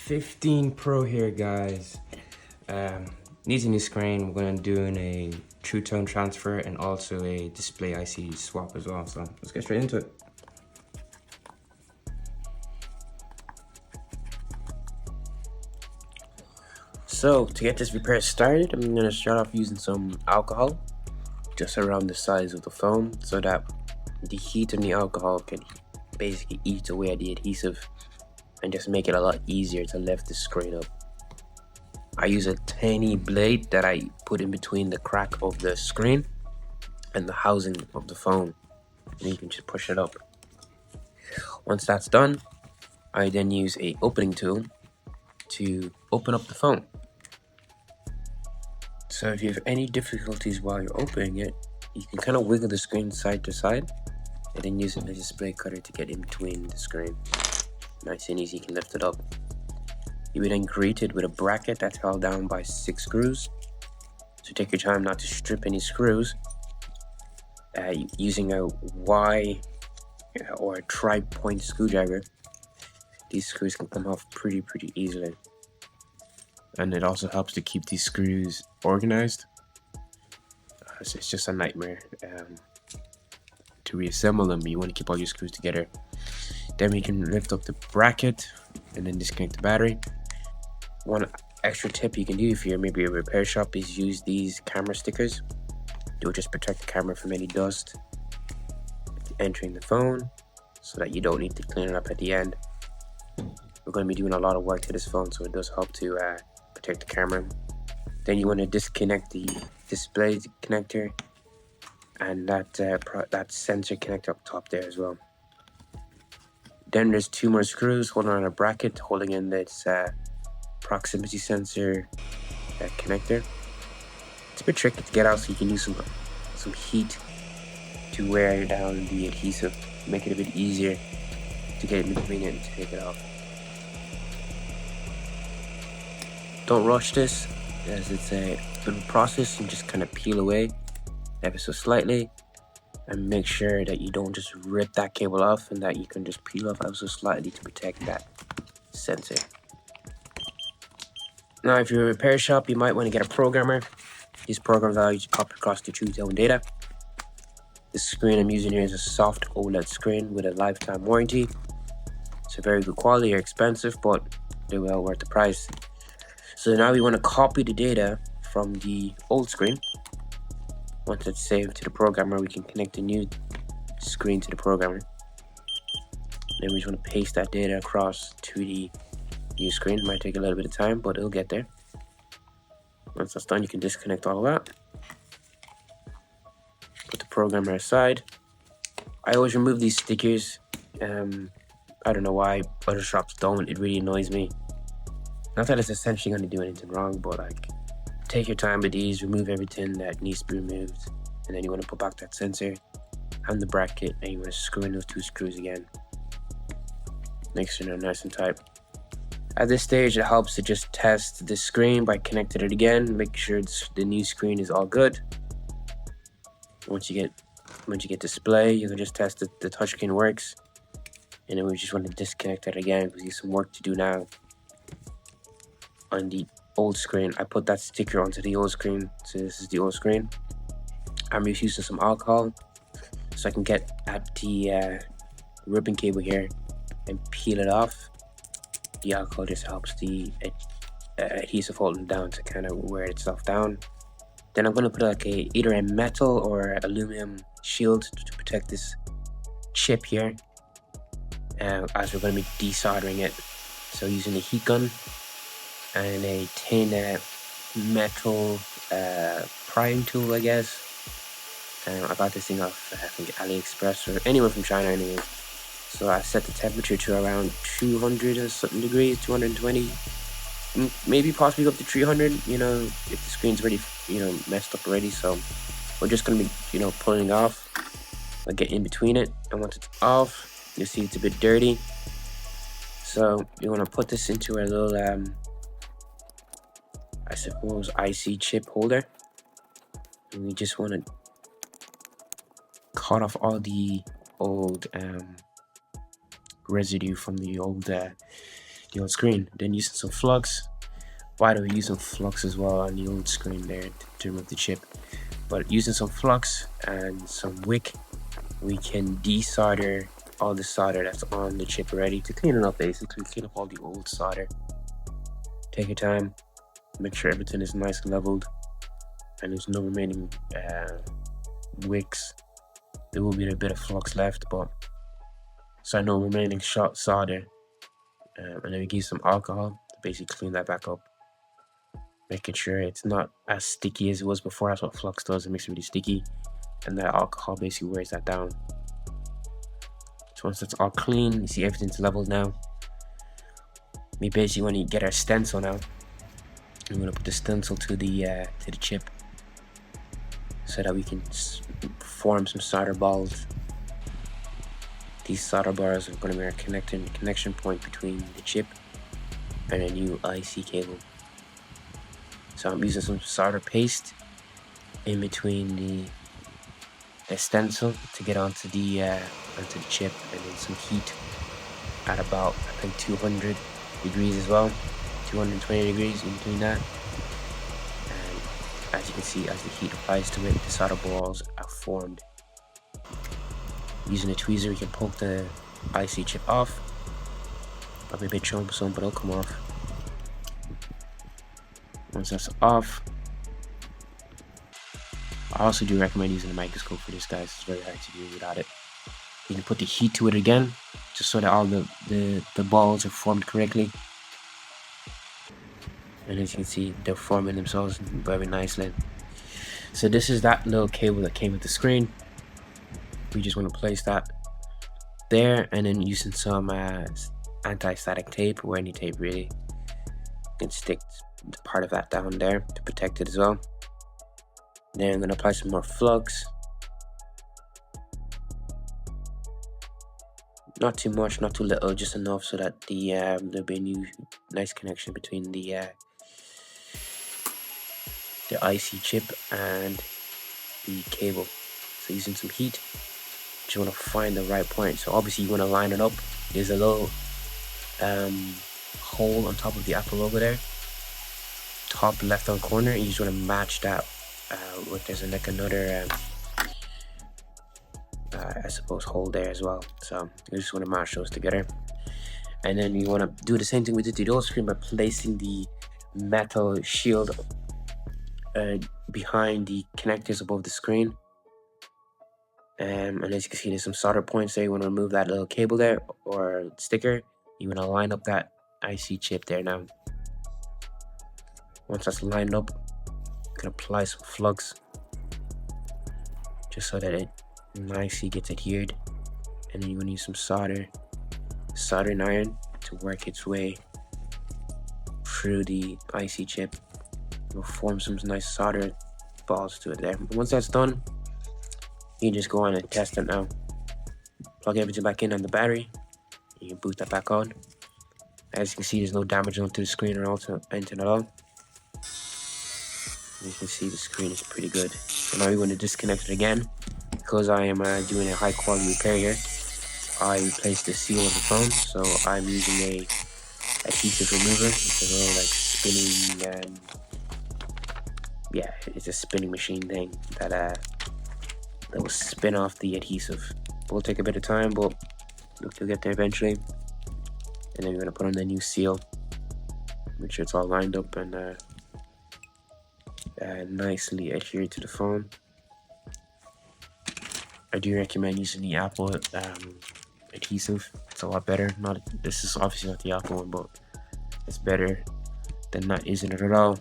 15 Pro here, guys. Needs a new screen. We're gonna do a true tone transfer and also a display IC swap as well. So let's get straight into it. So to get this repair started, I'm gonna start off using some alcohol just around the size of the phone so that the heat and the alcohol can basically eat away at the adhesive and just make it a lot easier to lift the screen up. I use a tiny blade that I put in between the crack of the screen and the housing of the phone, and you can just push it up. Once that's done, I then use a opening tool to open up the phone. So if you have any difficulties while you're opening it, you can kind of wiggle the screen side to side and then use a display cutter to get in between the screen. Nice and easy, you can lift it up. You will then greet it with a bracket that's held down by 6 screws. So take your time not to strip any screws. Using a Y or a tri-point screwdriver, these screws can come off pretty easily. And it also helps to keep these screws organized. It's just a nightmare to reassemble them. You want to keep all your screws together. Then we can lift up the bracket and then disconnect the battery. One extra tip you can do if you're maybe a repair shop is use these camera stickers. They'll just protect the camera from any dust entering the phone so that you don't need to clean it up at the end. We're going to be doing a lot of work to this phone, so it does help to protect the camera. Then you want to disconnect the display connector and that sensor connector up top there as well. Then there's 2 more screws holding on a bracket holding in this proximity sensor connector. It's a bit tricky to get out, so you can use some heat to wear down the adhesive, make it a bit easier to get in between it and to take it off. Don't rush this, as it's a bit of a process. You just kind of peel away ever so slightly and make sure that you don't just rip that cable off, and that you can just peel off ever so slightly to protect that sensor. Now, if you're a repair shop, you might want to get a programmer. These programs allow you to copy across the true tone data. The screen I'm using here is a soft OLED screen with a lifetime warranty. It's a very good quality, they're expensive, but they're well worth the price. So now we want to copy the data from the old screen. Once it's saved to the programmer, we can connect the new screen to the programmer. Then we just want to paste that data across to the new screen. It might take a little bit of time, but it'll get there. Once that's done, you can disconnect all of that. Put the programmer aside. I always remove these stickers. I don't know why other shops don't. It really annoys me. Not that it's essentially going to do anything wrong, but like, take your time with these, remove everything that needs to be removed, and then you want to put back that sensor and the bracket, and you want to screw in those 2 screws again. Make sure they're nice and tight. At this stage, it helps to just test the screen by connecting it again, make sure the new screen is all good. Once you get display, you can just test that the touchscreen works, and then we just want to disconnect it again because we have some work to do now on the old screen. I put that sticker onto the old screen, so this is the old screen. I'm just using some alcohol so I can get at the ribbon cable here and peel it off. The alcohol just helps the adhesive holding down to kind of wear itself down. Then I'm going to put either a metal or aluminum shield to protect this chip here, as we're going to be desoldering it. So using a heat gun and a tin metal prying tool, I guess. I got this thing off, I think, AliExpress or anywhere from China anyway. So I set the temperature to around 200 or something degrees, 220, maybe possibly up to 300, if the screen's already, messed up already. So we're just going to be, pulling it off, like get in between it. And once it's off, you'll see it's a bit dirty. So you want to put this into a little, I suppose, IC chip holder. And we just want to cut off all the old residue from the old the old screen. Then using some flux. Why do we use some flux as well on the old screen there to remove the chip? But using some flux and some wick, we can desolder all the solder that's on the chip already to clean it up, basically clean up all the old solder. Take your time, make sure everything is nice and leveled and there's no remaining wicks. There will be a bit of flux left, but so no remaining short solder. And then we give some alcohol to basically clean that back up, making sure it's not as sticky as it was before. That's what flux does, it makes it really sticky, and that alcohol basically wears that down. So once it's all clean, you see everything's leveled now. We basically want to get our stencil now. I'm going to put the stencil to the chip so that we can form some solder balls. These solder bars are going to be our connection point between the chip and a new IC cable. So I'm using some solder paste in between the stencil to get onto the chip, and then some heat at about, I think, 200 degrees as well, 220 degrees in between that. And as you can see, as the heat applies to it, the solder balls are formed. Using a tweezer, we can poke the IC chip off. I'll be a bit troublesome, but it'll come off. Once that's off, I also do recommend using a microscope for this, guys. It's very hard to do without it. You can put the heat to it again, just so that all the balls are formed correctly. And as you can see, they're forming themselves very nicely. So this is that little cable that came with the screen. We just want to place that there, and then using some anti-static tape, or any tape really, you can stick part of that down there to protect it as well. Then I'm going to apply some more flux. Not too much, not too little, just enough so that there'll be a nice connection between the IC chip and the cable. So using some heat, just want to find the right point. So obviously you want to line it up. There's a little hole on top of the Apple logo there, top left hand corner, and you just want to match that with there's like another I suppose hole there as well. So you just want to match those together, and then you want to do the same thing we did to the old screen by placing the metal shield behind the connectors above the screen. And as you can see, there's some solder points there. You want to remove that little cable there or sticker. You want to line up that IC chip there now. Once that's lined up, you can apply some flux just so that it nicely gets adhered. And then you want to use some soldering iron to work its way through the IC chip. You'll form some nice solder balls to it there. But once that's done, you can just go on and test it now. Plug everything back in on the battery. You can boot that back on. As you can see, there's no damage onto the screen or anything at all. You can see the screen is pretty good. So now you want to disconnect it again. Because I am doing a high quality repair here, I replaced the seal of the phone. So I'm using a adhesive remover. It's a little like spinning, yeah, it's a spinning machine thing that will spin off the adhesive. It will take a bit of time, but you'll get there eventually. And then you're gonna put on the new seal. Make sure it's all lined up and nicely adhered to the phone. I do recommend using the Apple adhesive. It's a lot better. This is obviously not the Apple one, but it's better than not using it at all.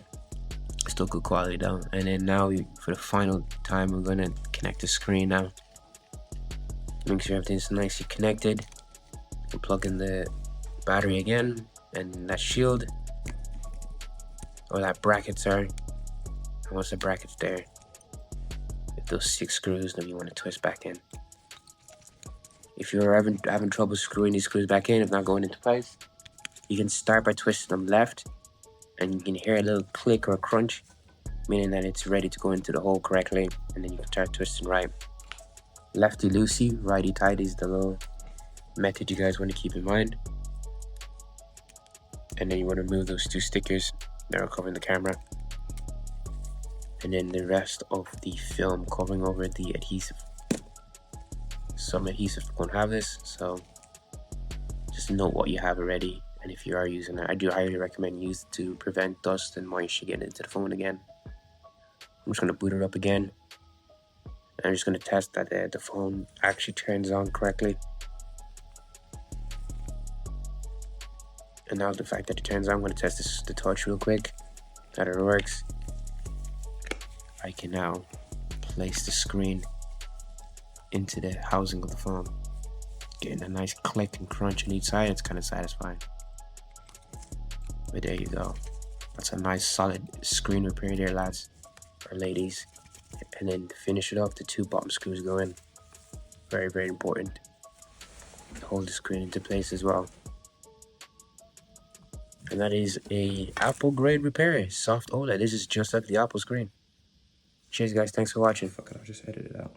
Still good quality though. And then now for the final time, we're gonna connect the screen now. Make sure everything's nicely connected. You can plug in the battery again and that shield, or that bracket, sorry. And once the bracket's there, with those 6 screws, then you want to twist back in. If you're having trouble screwing these screws back in, if not going into place, you can start by twisting them left, and you can hear a little click or a crunch, meaning that it's ready to go into the hole correctly, and then you can start twisting right. Lefty loosey, righty tighty is the little method you guys want to keep in mind. And then you want to remove those 2 stickers that are covering the camera. And then the rest of the film covering over the adhesive. Some adhesives won't have this, so just note what you have already. And if you are using it, I do highly recommend use it to prevent dust and moisture getting into the phone again. I'm just going to boot it up again. I'm just going to test that the phone actually turns on correctly. And now the fact that it turns on, I'm going to test the touch real quick, that it works. I can now place the screen into the housing of the phone. Getting a nice click and crunch on each side, it's kind of satisfying. But there you go. That's a nice solid screen repair there, lads or ladies. And then to finish it off, the 2 bottom screws go in. Very, very important. Hold the screen into place as well. And that is a Apple grade repair, soft OLED. This is just like the Apple screen. Cheers guys, thanks for watching. Fuck it, I'll just edit it out.